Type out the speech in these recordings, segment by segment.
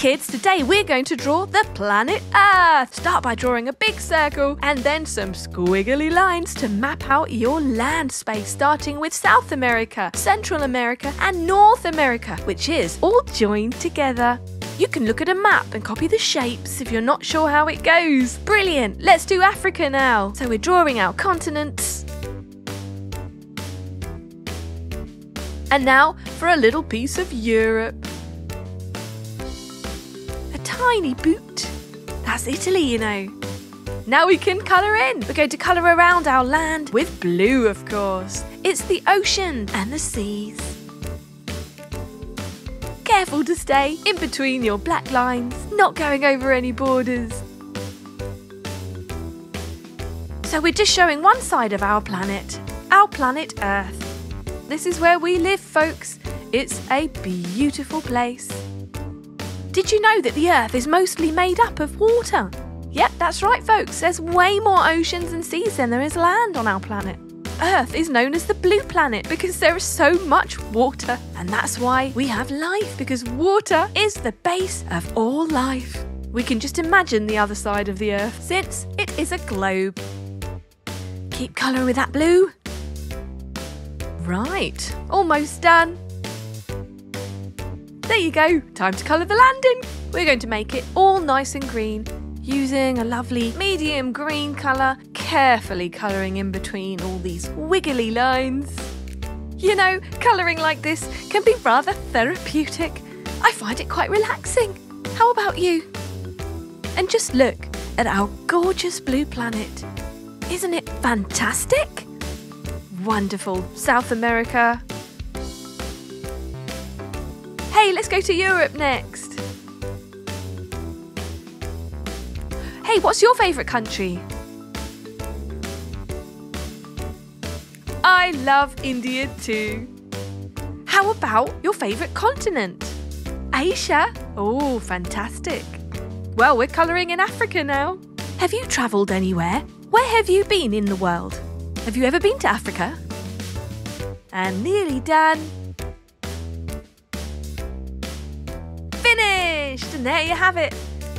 kids, today we're going to draw the planet Earth. Start by drawing a big circle and then some squiggly lines to map out your land space, starting with South America, Central America and North America, which is all joined together. You can look at a map and copy the shapes if you're not sure how it goes. Brilliant! Let's do Africa now. So we're drawing our continents. And now for a little piece of Europe. A tiny boot. That's Italy, you know. Now we can colour in. We're going to colour around our land with blue, of course. It's the ocean and the seas. Careful to stay in between your black lines, not going over any borders. So we're just showing one side of our planet Earth. This is where we live, folks. It's a beautiful place. Did you know that the Earth is mostly made up of water? Yep, that's right, folks. There's way more oceans and seas than there is land on our planet. Earth is known as the blue planet because there is so much water. And that's why we have life, because water is the base of all life. We can just imagine the other side of the Earth since it is a globe. Keep colouring with that blue. Right, almost done. There you go, time to colour the land in. We're going to make it all nice and green, using a lovely medium green colour, carefully colouring in between all these wiggly lines. You know, colouring like this can be rather therapeutic. I find it quite relaxing. How about you? And just look at our gorgeous blue planet. Isn't it fantastic? Wonderful. South America. Hey, let's go to Europe next. Hey, what's your favourite country? I love India too. How about your favourite continent? Asia? Oh, fantastic. Well, we're colouring in Africa now. Have you travelled anywhere? Where have you been in the world? Have you ever been to Africa? And nearly done. Finished! And there you have it.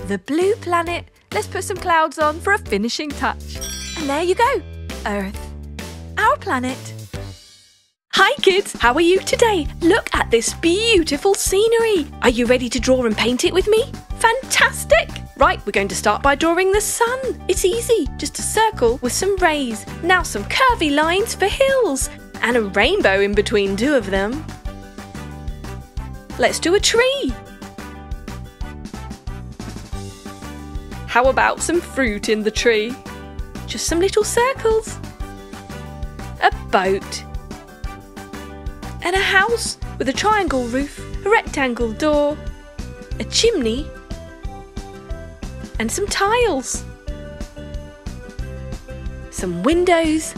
The blue planet. Let's put some clouds on for a finishing touch. And there you go. Earth. Our planet. Hi kids, how are you today? Look at this beautiful scenery. Are you ready to draw and paint it with me? Fantastic! Right, we're going to start by drawing the sun. It's easy, just a circle with some rays. Now some curvy lines for hills and a rainbow in between two of them. Let's do a tree. How about some fruit in the tree? Just some little circles. A boat. And a house with a triangle roof, a rectangle door, a chimney, and some tiles. Some windows.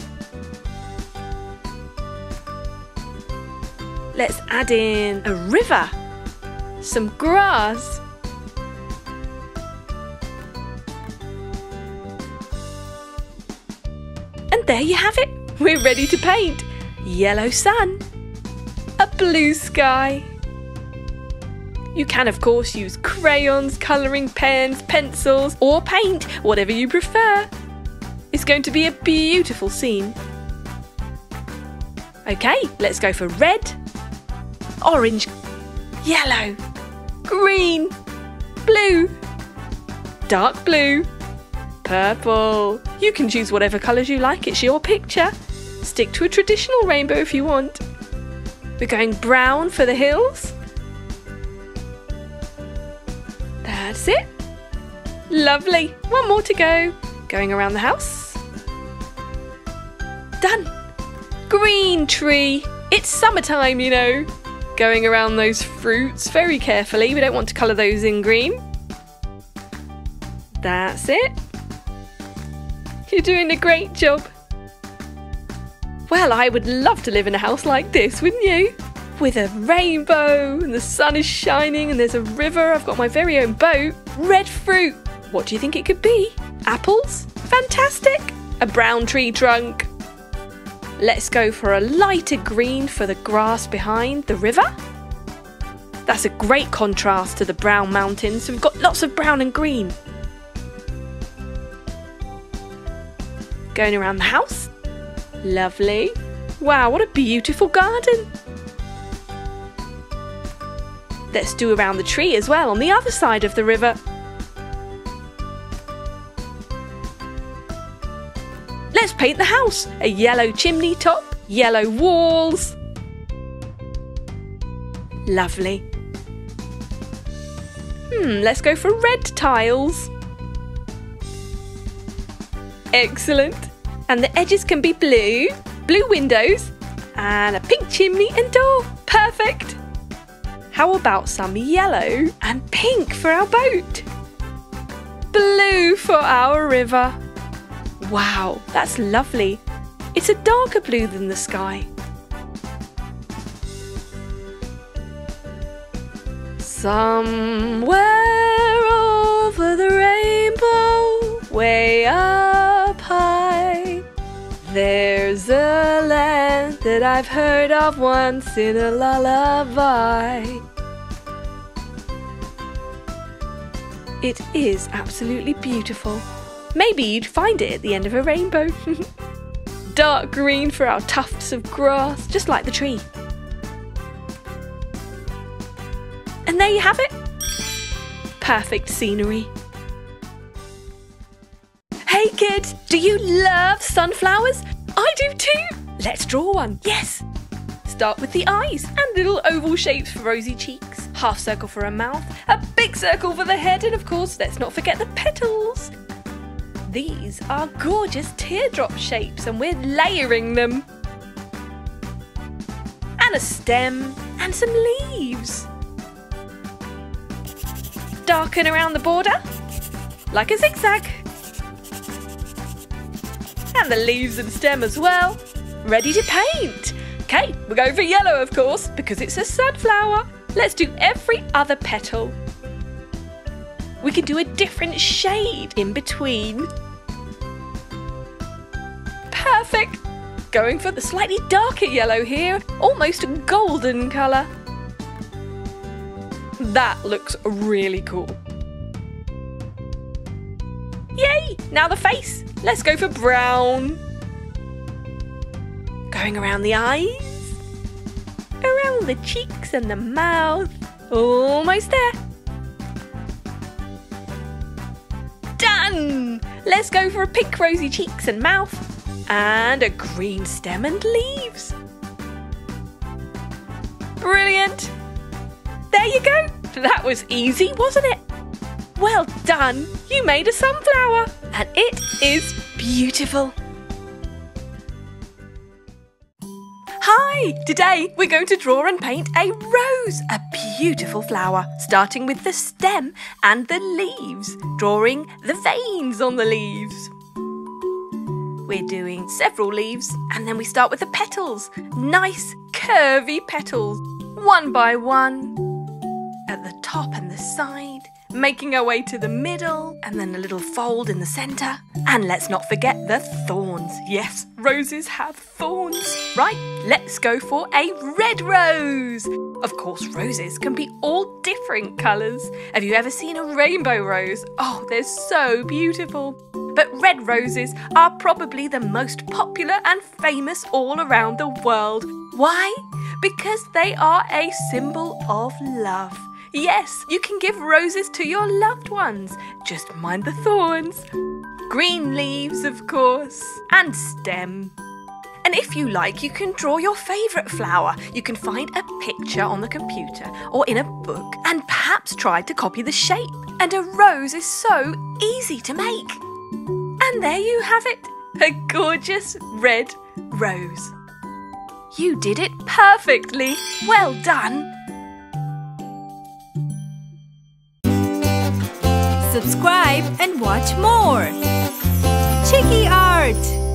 Let's add in a river, some grass, and there you have it. We're ready to paint. Yellow sun, a blue sky. You can of course use crayons, colouring pens, pencils or paint, whatever you prefer. It's going to be a beautiful scene. Okay, let's go for red, orange, yellow, green, blue, dark blue, purple. You can choose whatever colours you like, it's your picture. Stick to a traditional rainbow if you want. We're going brown for the hills. That's it. Lovely. One more to go. Going around the house. Done. Green tree. It's summertime, you know. Going around those fruits very carefully. We don't want to colour those in green. That's it. You're doing a great job. Well, I would love to live in a house like this, wouldn't you? With a rainbow and the sun is shining and there's a river. I've got my very own boat. Red fruit. What do you think it could be? Apples? Fantastic. A brown tree trunk. Let's go for a lighter green for the grass behind the river. That's a great contrast to the brown mountains, so we've got lots of brown and green. Going around the house. Lovely. Wow, what a beautiful garden. Let's do around the tree as well on the other side of the river. Let's paint the house. A yellow chimney top, yellow walls. Lovely. Let's go for red tiles. Excellent. And the edges can be blue, blue windows, and a pink chimney and door. Perfect. How about some yellow and pink for our boat? Blue for our river. Wow, that's lovely. It's a darker blue than the sky. Somewhere over the rainbow, way up high, there's a land that I've heard of once in a lullaby. It is absolutely beautiful. Maybe you'd find it at the end of a rainbow. Dark green for our tufts of grass, just like the tree. And there you have it. Perfect scenery. Hey kids, do you love sunflowers? I do too. Let's draw one. Yes. Start with the eyes and little oval shapes for rosy cheeks. Half circle for a mouth, a big circle for the head, and of course, let's not forget the petals. These are gorgeous teardrop shapes and we're layering them. And a stem and some leaves. Darken around the border, like a zigzag. And the leaves and stem as well. Ready to paint. Okay, we're going for yellow of course, because it's a sunflower. Let's do every other petal. We can do a different shade in between. Perfect. Going for the slightly darker yellow here, almost a golden colour. That looks really cool. Yay! Now the face. Let's go for brown. Going around the eyes, around the cheeks and the mouth. Almost there. Done! Let's go for a pink rosy cheeks and mouth and a green stem and leaves. Brilliant! There you go. That was easy, wasn't it? Well done. You made a sunflower and it is beautiful. Hi! Today we're going to draw and paint a rose, a beautiful flower, starting with the stem and the leaves, drawing the veins on the leaves. We're doing several leaves and then we start with the petals. Nice curvy petals, one by one, at the top and the side, making our way to the middle and then a little fold in the centre. And let's not forget the thorns. Yes, roses have thorns. Right, let's go for a red rose. Of course, roses can be all different colours. Have you ever seen a rainbow rose? Oh, they're so beautiful. But red roses are probably the most popular and famous all around the world. Why? Because they are a symbol of love. Yes, you can give roses to your loved ones. Just mind the thorns. Green leaves, of course, and stem. And if you like, you can draw your favourite flower. You can find a picture on the computer or in a book and perhaps try to copy the shape. And a rose is so easy to make. And there you have it, a gorgeous red rose. You did it perfectly. Well done. Subscribe and watch more. Chiki Art!